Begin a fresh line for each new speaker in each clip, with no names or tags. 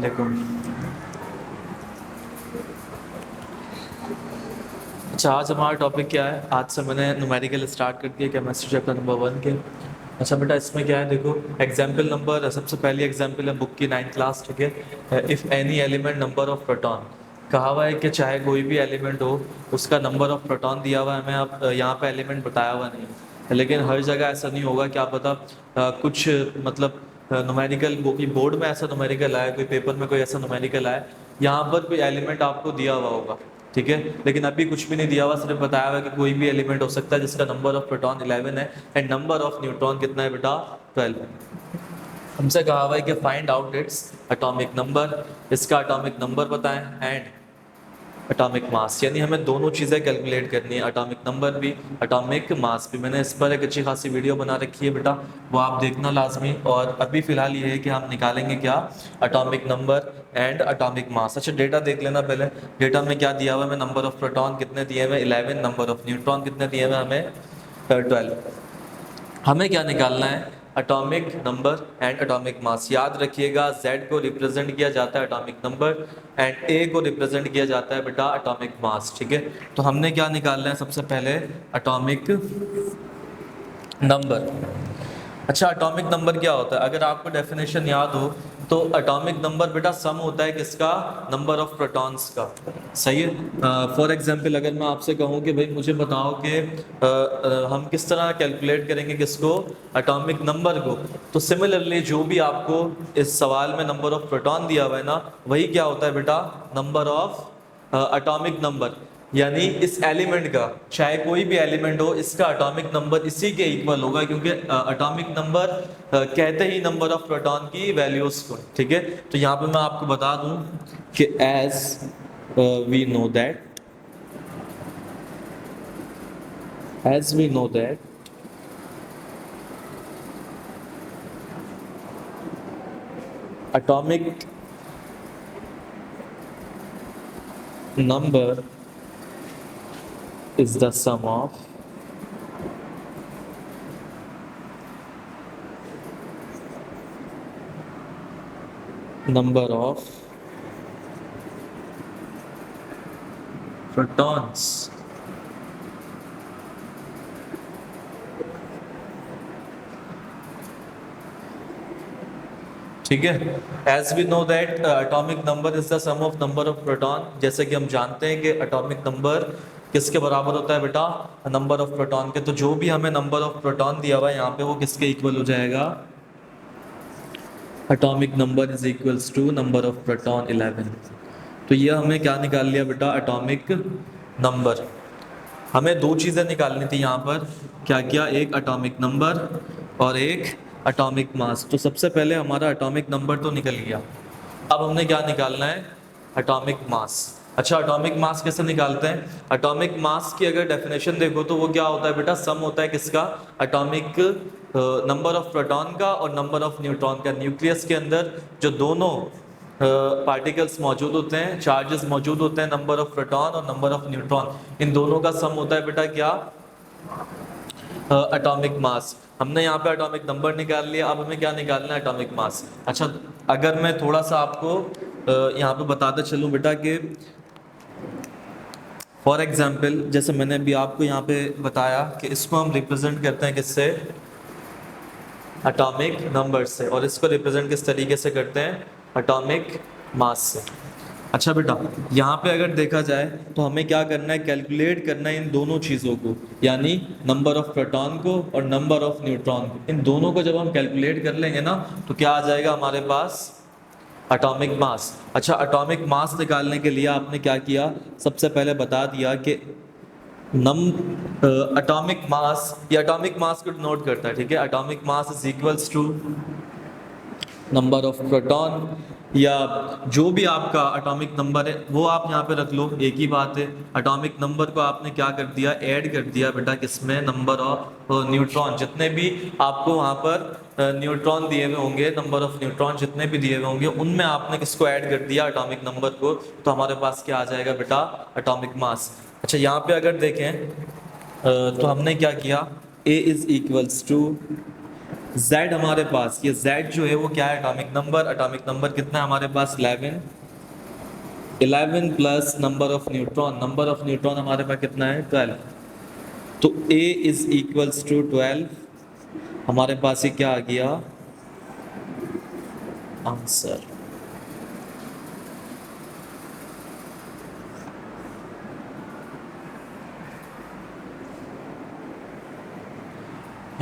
वालेकुम। अच्छा, आज हमारा टॉपिक क्या है? आज से मैंने न्यूमेरिकल स्टार्ट कर दिया केमिस्ट्री चैप्टर नंबर 1 के। अच्छा बेटा, इसमें क्या है देखो, एग्जाम्पल नंबर सबसे पहली एग्जाम्पल है बुक की 9th क्लास, ठीक है। If any element number of proton, कहा हुआ है कि चाहे कोई भी एलिमेंट हो उसका नंबर ऑफ प्रोटॉन दिया हुआ है हमें। अब यहाँ पे एलिमेंट बताया हुआ नहीं है, लेकिन हर जगह ऐसा नहीं होगा। क्या पता कुछ मतलब न्यूमेरिकल बोर्ड में ऐसा न्यूमेरिकल आया, कोई पेपर में कोई ऐसा न्यूमेरिकल आया, यहाँ पर कोई एलिमेंट आपको दिया हुआ होगा, ठीक है। लेकिन अभी कुछ भी नहीं दिया हुआ, सिर्फ बताया हुआ है कि कोई भी एलिमेंट हो सकता है जिसका नंबर ऑफ प्रोटॉन 11 है एंड नंबर ऑफ न्यूट्रॉन कितना है बेटा? 12 है। हमसे कहा हुआ है कि find out its atomic number, इसका एटॉमिक नंबर बताएं एंड एटॉमिक मास, यानी हमें दोनों चीज़ें कैलकुलेट करनी है, एटॉमिक नंबर भी, एटॉमिक मास भी। मैंने इस पर एक अच्छी खासी वीडियो बना रखी है बेटा, वो आप देखना लाजमी। और अभी फ़िलहाल ये है कि हम निकालेंगे क्या? Atomic number and atomic mass. अच्छा, डेटा देख लेना पहले। डेटा में क्या दिया हुआ है? हमें नंबर ऑफ प्रोटॉन कितने दिए हुए? 11। नंबर ऑफ न्यूट्रॉन कितने दिए हुए हमें? 12। हमें क्या निकालना है? Atomic number and atomic mass. याद रखिएगा, Z को रिप्रेजेंट किया जाता है एटॉमिक नंबर एंड A को रिप्रेजेंट किया जाता है बेटा एटॉमिक मास, ठीक है। तो हमने क्या निकालना है? सबसे पहले एटॉमिक नंबर। अच्छा, एटॉमिक नंबर क्या होता है? अगर आपको डेफिनेशन याद हो तो एटॉमिक नंबर बेटा सम होता है किसका? नंबर ऑफ प्रोटॉन्स का। सही है। फॉर एग्जांपल अगर मैं आपसे कहूँ कि भाई मुझे बताओ कि हम किस तरह कैलकुलेट करेंगे किसको? एटॉमिक नंबर को। तो सिमिलरली जो भी आपको इस सवाल में नंबर ऑफ प्रोटॉन दिया हुआ है ना, वही क्या होता है बेटा? Number of atomic number. यानी इस एलिमेंट का, चाहे कोई भी एलिमेंट हो, इसका एटॉमिक नंबर इसी के इक्वल होगा, क्योंकि एटॉमिक नंबर कहते ही नंबर ऑफ प्रोटॉन की वैल्यूज को, ठीक है। तो यहाँ पे मैं आपको बता दूं कि as we know that atomic number is the sum of number of protons ठीक है। As we know that atomic number is the sum of number of proton. जैसे कि हम जानते हैं कि एटॉमिक नंबर किसके बराबर होता है बेटा? नंबर ऑफ प्रोटॉन के। तो जो भी हमें नंबर ऑफ प्रोटॉन दिया हुआ है यहाँ पे, वो किसके इक्वल हो जाएगा? Atomic number is equals to number of proton 11। तो ये हमें क्या निकाल लिया बेटा? Atomic number. हमें दो चीज़ें निकालनी थी यहाँ पर। क्या क्या? एक एटॉमिक नंबर और एक एटॉमिक मास। तो सबसे पहले हमारा एटॉमिक नंबर तो निकल गया, अब हमने क्या निकालना है? एटॉमिक मास। अच्छा, एटॉमिक मास कैसे निकालते हैं? एटॉमिक मास की अगर डेफिनेशन देखो तो वो क्या होता है बेटा? सम होता है किसका? एटॉमिक नंबर ऑफ प्रोटॉन का और नंबर ऑफ न्यूट्रॉन का। न्यूक्लियस के अंदर जो दोनों पार्टिकल्स मौजूद होते हैं, चार्जेस मौजूद होते हैं, नंबर ऑफ प्रोटॉन और नंबर ऑफ न्यूट्रॉन, इन दोनों का सम होता है बेटा क्या? Atomic mass. हमने यहाँ पे एटॉमिक नंबर निकाल लिया, अब हमें क्या निकालना है? एटॉमिक मास। अच्छा, अगर मैं थोड़ा सा आपको यहाँ पे बताते चलूँ बेटा कि फॉर एग्जांपल जैसे मैंने अभी आपको यहाँ पे बताया कि इसको हम रिप्रेजेंट करते हैं किससे? एटॉमिक नंबर से। और इसको रिप्रेजेंट किस तरीके से करते हैं? एटॉमिक मास से। अच्छा बेटा, यहाँ पे अगर देखा जाए तो हमें क्या करना है? कैलकुलेट करना है इन दोनों चीज़ों को, यानी नंबर ऑफ प्रोटॉन को और नंबर ऑफ न्यूट्रॉन को। इन दोनों को जब हम कैलकुलेट कर लेंगे ना, तो क्या आ जाएगा हमारे पास? Atomic mass. अच्छा, एटॉमिक मास निकालने के लिए आपने क्या किया? सबसे पहले बता दिया कि एटॉमिक मास, या एटॉमिक मास को नोट करता है, ठीक है। Atomic mass is equals to number of proton, या जो भी आपका एटॉमिक नंबर है वो आप यहाँ पे रख लो, एक ही बात है। एटॉमिक नंबर को आपने क्या कर दिया? ऐड कर दिया बेटा किसमें? Number of neutron. जितने भी आपको वहाँ पर न्यूट्रॉन दिए हुए होंगे, नंबर ऑफ न्यूट्रॉन जितने भी दिए हुए होंगे, उनमें आपने किसको ऐड कर दिया? एटॉमिक नंबर को। तो हमारे पास क्या आ जाएगा बेटा? Atomic mass. अच्छा, यहाँ पे अगर देखें तो हमने क्या किया? A is equals to Z हमारे पास, ये Z जो है वो क्या है, एटॉमिक नंबर कितना है हमारे पास, 11। 11 प्लस नंबर ऑफ न्यूट्रॉन हमारे पास कितना है, 12। तो A इज इक्वल्स टू 12, हमारे पास ये क्या आ गया आंसर।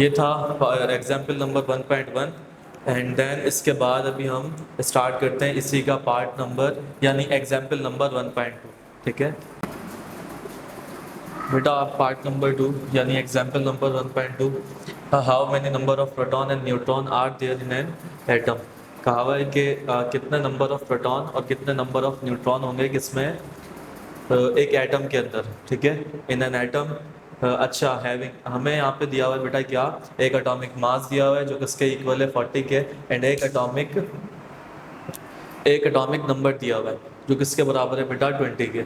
ये था एग्जाम्पल नंबर 1.1। एंड देन इसके बाद अभी हम स्टार्ट करते हैं इसी का पार्ट नंबर यानी एग्जाम्पल नंबर 1.2। ठीक है बेटा, आप पार्ट नंबर 2 यानी example number 1.2, how many number of proton and neutron are there in an atom. कहा हुआ है कि कितने नंबर ऑफ प्रोटॉन और कितने नंबर ऑफ न्यूट्रॉन होंगे किसमें, एक एटम के अंदर। ठीक है, इन एन एटम। अच्छा, हैविंग हमें यहाँ पे दिया हुआ है बेटा क्या, एक एटॉमिक मास दिया हुआ है जो किसके इक्वल है 40 के, एंड एक एटॉमिक नंबर दिया हुआ है जो किसके बराबर है बेटा 20 के।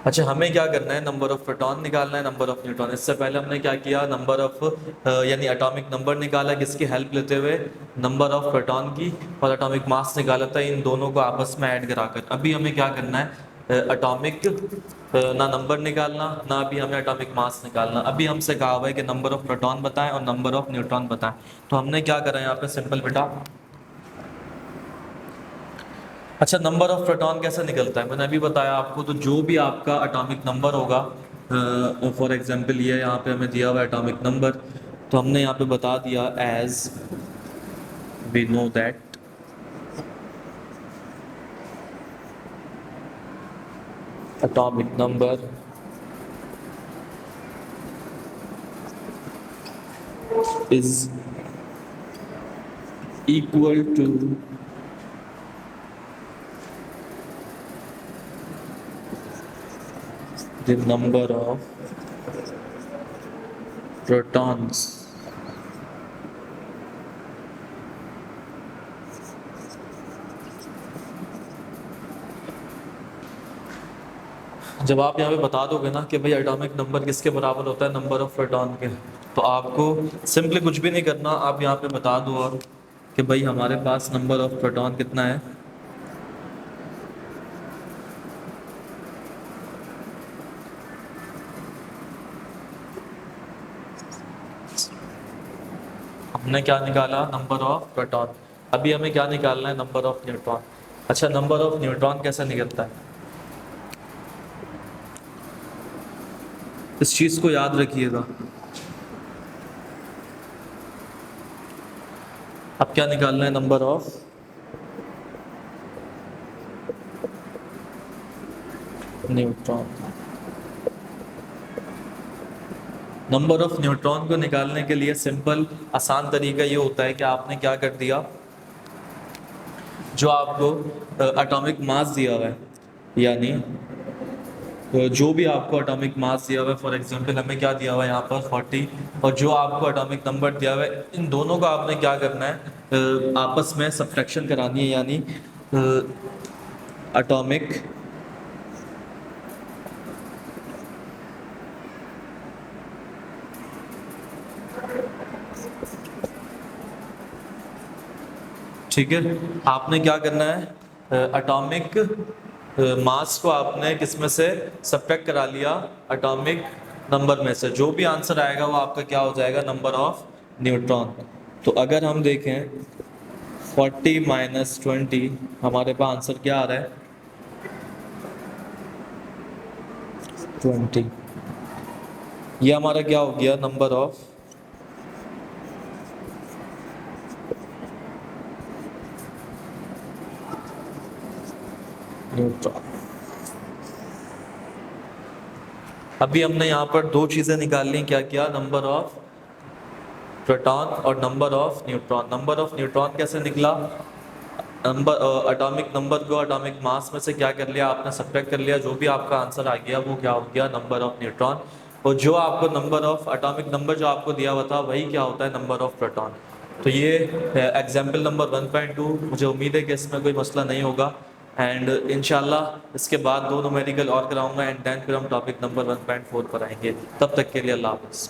अच्छा, हमें क्या करना है, नंबर ऑफ प्रोटॉन निकालना है, नंबर ऑफ न्यूट्रॉन। इससे पहले हमने क्या किया, नंबर ऑफ यानी एटॉमिक नंबर निकाला किसकी हेल्प लेते हुए, नंबर ऑफ प्रोटॉन की, और एटॉमिक मास निकाला था इन दोनों को आपस में ऐड कराकर। अभी हमें क्या करना है, एटॉमिक ना नंबर निकालना ना अभी हमें एटॉमिक मास निकालना। अभी हमसे कहा हुआ है कि नंबर ऑफ प्रोटॉन बताएं और नंबर ऑफ न्यूट्रॉन बताएं। तो हमने क्या करा यहाँ पे, सिंपल बेटा। अच्छा, नंबर ऑफ प्रोटॉन कैसे निकलता है मैंने अभी बताया आपको। तो जो भी आपका एटॉमिक नंबर होगा, फॉर एग्जांपल ये यहाँ पे हमें दिया हुआ एटॉमिक नंबर, तो हमने यहाँ पे बता दिया as we know that atomic number is equal to the number of protons जब आप यहाँ पे बता दोगे ना कि भाई एटॉमिक नंबर किसके बराबर होता है, नंबर ऑफ प्रोटॉन के, तो आपको सिंपली कुछ भी नहीं करना, आप यहाँ पे बता दो और कि भाई हमारे पास नंबर ऑफ प्रोटॉन कितना है। हमने क्या निकाला, नंबर ऑफ प्रोटॉन। अभी हमें क्या निकालना है, नंबर ऑफ न्यूट्रॉन। अच्छा, नंबर ऑफ न्यूट्रॉन कैसे निकलता है, इस चीज को याद रखिएगा। अब क्या निकालना है, number of neutron. Number of neutron को निकालने के लिए सिंपल आसान तरीका ये होता है कि आपने क्या कर दिया, जो आपको एटॉमिक मास दिया हुआ है, यानी जो भी आपको एटॉमिक मास दिया हुआ है, फॉर एग्जांपल हमें क्या दिया हुआ है यहाँ पर 40, और जो आपको एटॉमिक नंबर दिया हुआ है, इन दोनों को आपने क्या करना है, आपस में सब्ट्रैक्शन करानी है, यानी एटॉमिक ठीक है, आपने क्या करना है, एटॉमिक मास को आपने किस में से सब्ट्रैक्ट करा लिया, एटॉमिक नंबर में से। जो भी आंसर आएगा वो आपका क्या हो जाएगा, नंबर ऑफ न्यूट्रॉन। तो अगर हम देखें 40 माइनस 20, हमारे पास आंसर क्या आ रहा है, 20। ये हमारा क्या हो गया, नंबर ऑफ न्यूट्रॉन। अभी हमने यहाँ पर दो चीजें निकाल ली, क्या क्या, नंबर ऑफ प्रोटॉन और number of neutron. Number of neutron कैसे निकला, नंबर एटॉमिक नंबर को एटॉमिक मास में से क्या कर लिया आपने, सब्ट्रैक्ट कर लिया, जो भी आपका आंसर आ गया वो क्या हो गया, नंबर ऑफ न्यूट्रॉन। और जो आपको नंबर ऑफ एटॉमिक नंबर जो आपको दिया हुआ था वही क्या होता है, नंबर ऑफ प्रोटॉन। तो ये एग्जाम्पल नंबर 1.2, मुझे उम्मीद है कि इसमें कोई मसला नहीं होगा। एंड इंशाल्लाह इसके बाद दो न्यूमेरिकल और कराऊंगा, एंड देन फिर हम टॉपिक नंबर 1.4 पर आएंगे। तब तक के लिए अल्लाह हाफ़िज़।